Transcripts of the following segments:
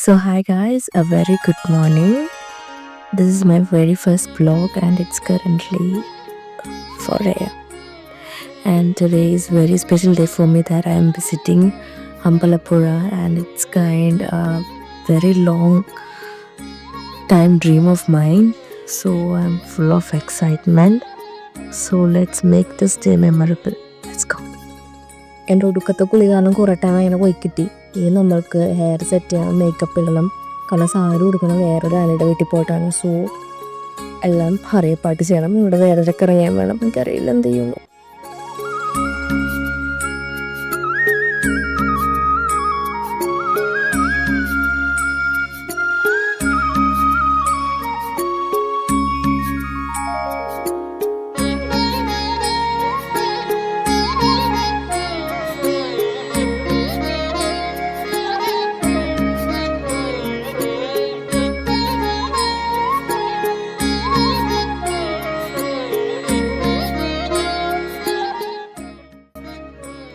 So, hi guys, a very good morning. This is my very first vlog, and it's currently 4 a.m. And today is very special day for me that I am visiting Ambalappuzha, and it's kind of very long time dream of mine. So I'm full of excitement. So let's make this day memorable. Let's go. എൻ്റെ ഒടുക്കത്തെ കുളി കാരണം കുറേ time അങ്ങനെ പോയി കിട്ടി. ഇനി നമ്മൾക്ക് ഹെയർ സെറ്റ് ചെയ്യണം, മേക്കപ്പ് ഇടണം, കാരണം സാരി കൊടുക്കണം വേറൊരു ആനയുടെ വീട്ടിൽ പോയിട്ടാണ്. സോ എല്ലാം ഹറിയപ്പാട്ട് ചെയ്യണം. ഇവിടെ വേറൊക്കെ ഇറങ്ങാൻ വേണം. എനിക്കറിയില്ല എന്ത് ചെയ്യുന്നു.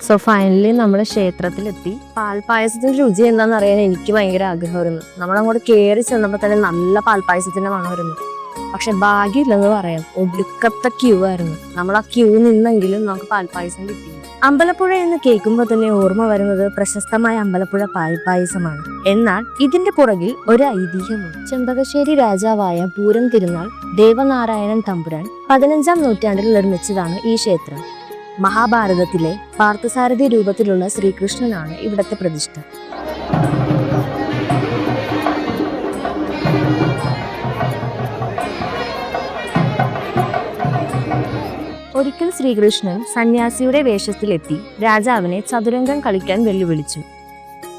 സോ ഫൈനലി നമ്മുടെ ക്ഷേത്രത്തിലെത്തി. പാൽപ്പായസത്തിന്റെ രുചി എന്താണെന്ന് അറിയാൻ എനിക്ക് ഭയങ്കര ആഗ്രഹമായിരുന്നു. നമ്മളങ്ങോട്ട് കയറി ചെന്നപ്പോൾ തന്നെ നല്ല പാൽപ്പായസത്തിന്റെ മണമായിരുന്നു. പക്ഷെ ഭാഗ്യമില്ലെന്ന് പറയാം, ഒടുക്കത്തെ ക്യൂ ആയിരുന്നു. നമ്മൾ ആ ക്യൂ നിന്നെങ്കിലും നമുക്ക് പാൽപ്പായസം കിട്ടി. അമ്പലപ്പുഴ എന്ന് കേൾക്കുമ്പോൾ തന്നെ ഓർമ്മ വരുന്നത് പ്രശസ്തമായ അമ്പലപ്പുഴ പാൽപ്പായസമാണ്. എന്നാൽ ഇതിന്റെ പുറകിൽ ഒരു ഐതിഹ്യമുണ്ട്. ചെമ്പകശ്ശേരി രാജാവായ പൂരം തിരുനാൾ ദേവനാരായണൻ തമ്പുരാൻ 15-ാം നൂറ്റാണ്ടിൽ നിർമ്മിച്ചതാണ് ഈ ക്ഷേത്രം. മഹാഭാരതത്തിലെ പാർത്ഥസാരഥി രൂപത്തിലുള്ള ശ്രീകൃഷ്ണനാണ് ഇവിടത്തെ പ്രതിഷ്ഠ. ഒരിക്കൽ ശ്രീകൃഷ്ണൻ സന്യാസിയുടെ വേഷത്തിലെത്തി രാജാവിനെ ചതുരംഗം കളിക്കാൻ വെല്ലുവിളിച്ചു.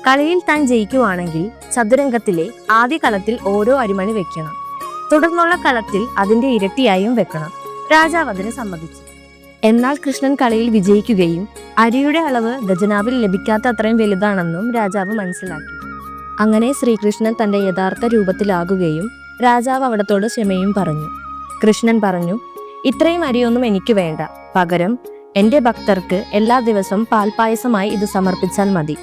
കളിയിൽ താൻ ജയിക്കുവാണെങ്കിൽ ചതുരംഗത്തിലെ ആദ്യ കളത്തിൽ ഓരോ അരിമണി വെക്കണം, തുടർന്നുള്ള കളത്തിൽ അതിന്റെ ഇരട്ടിയായും വെക്കണം. രാജാവ് അതിന് സമ്മതിച്ചു. എന്നാൽ കൃഷ്ണൻ കളിയിൽ വിജയിക്കുകയും അരിയുടെ അളവ് ഖജനാവിൽ ലഭിക്കാത്ത അത്രയും വലുതാണെന്നും രാജാവ് മനസ്സിലാക്കി. അങ്ങനെ ശ്രീകൃഷ്ണൻ തന്റെ യഥാർത്ഥ രൂപത്തിലാകുകയും രാജാവ് അവിടത്തോട് ക്ഷമയും പറഞ്ഞു. കൃഷ്ണൻ പറഞ്ഞു, ഇത്രയും അരിയൊന്നും എനിക്ക് വേണ്ട, പകരം എൻ്റെ ഭക്തർക്ക് എല്ലാ ദിവസവും പാൽപ്പായസമായി ഇത് സമർപ്പിച്ചാൽ മതി.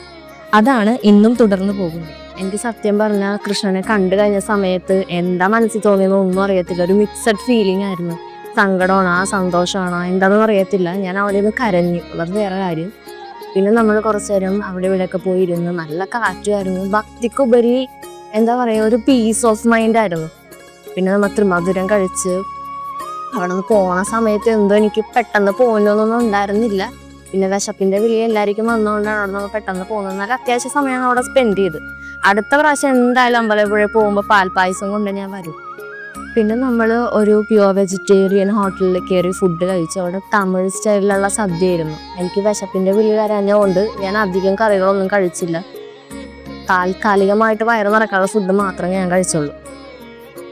അതാണ് ഇന്നും തുടർന്നു പോകുന്നത്. എനിക്ക് സത്യം പറഞ്ഞാൽ കൃഷ്ണനെ കണ്ടു കഴിഞ്ഞ സമയത്ത് എന്താ മനസ്സിൽ തോന്നിയെന്ന് ഒന്നും അറിയത്തില്ല. ഒരു മിക്സഡ് ഫീലിംഗ് ആയിരുന്നു. സങ്കടമാണോ സന്തോഷമാണോ എന്താണെന്ന് അറിയത്തില്ല. ഞാൻ അവിടെ നിന്ന് കരഞ്ഞു, അത് വേറെ കാര്യം. പിന്നെ നമ്മൾ കുറച്ചു നേരം അവിടെ ഇവിടെയൊക്കെ പോയിരുന്നു. നല്ല കാറ്റുമായിരുന്നു. ഭക്തിക്കുപരി എന്താ പറയുക, ഒരു പീസ് ഓഫ് മൈൻഡ് ആയിരുന്നു. പിന്നെ നമ്മൾ മധുരം കഴിച്ച് അവിടെ നിന്ന് പോണ സമയത്ത് എന്തോ എനിക്ക് പെട്ടെന്ന് പോകുന്നൊന്നും ഉണ്ടായിരുന്നില്ല. പിന്നെ വിശപ്പിന്റെ വിളി എല്ലാവർക്കും വന്നുകൊണ്ടാണ് അവിടെ നമ്മൾ പെട്ടെന്ന് പോകുന്നത്. എന്നാൽ അത്യാവശ്യം സമയമാണ് അവിടെ സ്പെൻഡ് ചെയ്ത്. അടുത്ത പ്രാവശ്യം എന്തായാലും അമ്പലപ്പുഴ പോകുമ്പോൾ പാൽപ്പായസം കൊണ്ട് ഞാൻ വരും. പിന്നെ നമ്മൾ ഒരു പ്യുവർ വെജിറ്റേറിയൻ ഹോട്ടലിൽ കയറി ഫുഡ് കഴിച്ചു. അവിടെ തമിഴ് സ്റ്റൈലിലുള്ള സദ്യയായിരുന്നു. എനിക്ക് വിശപ്പിന്റെ വിളി വരാഞ്ഞതുകൊണ്ട് ഞാൻ അധികം കറികളൊന്നും കഴിച്ചില്ല. താൽക്കാലികമായിട്ട് വയറ് നിറക്കാനുള്ള ഫുഡ് മാത്രമേ ഞാൻ കഴിച്ചുള്ളൂ.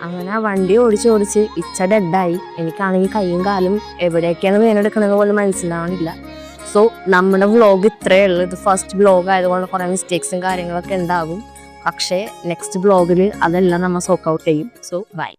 അങ്ങനെ വണ്ടി ഓടിച്ച് ഇച്ച ഡെഡായി. എനിക്കാണെങ്കിൽ കൈയും കാലും എവിടേക്കാണ് വേനെടുക്കണമെന്ന് പോലും മനസ്സിലാവണില്ല. സോ നമ്മുടെ വ്ളോഗ് ഇത്രയേ ഉള്ളൂ. ഇത് ഫസ്റ്റ് വ്ളോഗ് ആയതുകൊണ്ട് കുറേ മിസ്റ്റേക്സും കാര്യങ്ങളൊക്കെ ഉണ്ടാകും. പക്ഷേ നെക്സ്റ്റ് വ്ളോഗിൽ അതെല്ലാം നമ്മൾ സോക്ക് ഔട്ട് ചെയ്യും. So by.